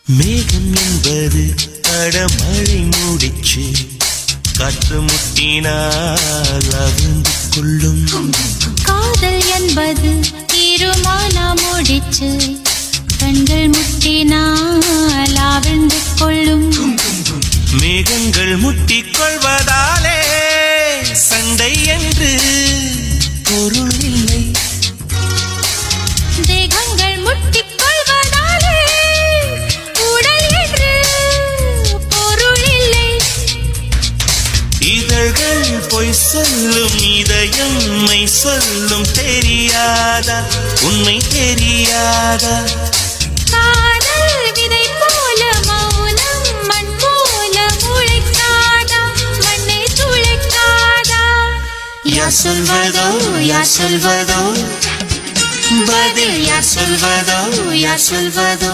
மேகம் என்பது அடமழை மூடிச்சு காற்று முட்டினால் அவிழ்ந்து கொள்ளும். காதல் என்பது தீருமானா மூடிச்சு கண்கள் முட்டினால் அவிழ்ந்து கொள்ளும். மேகங்கள் முட்டிக் கொள்வதாலே சண்டை என்று பொருள் இல்லை. தேகங்கள் முட்டிக் கொள்வதாலே உடல் என்று பொருள் இல்லை. இதழ்கள் பொய் சொல்லும் இதயம் மெய் சொல்லும். தெரியாதா உண்மை தெரியாதா? காதல் விதை போல மௌனம் மண் போல முளைக்காதா மண்ணை துளைக்காதா? யார் சொல்வதோ யார் சொல்வதோ பதில் யார் சொல்வதோ யார் சொல்வதோ?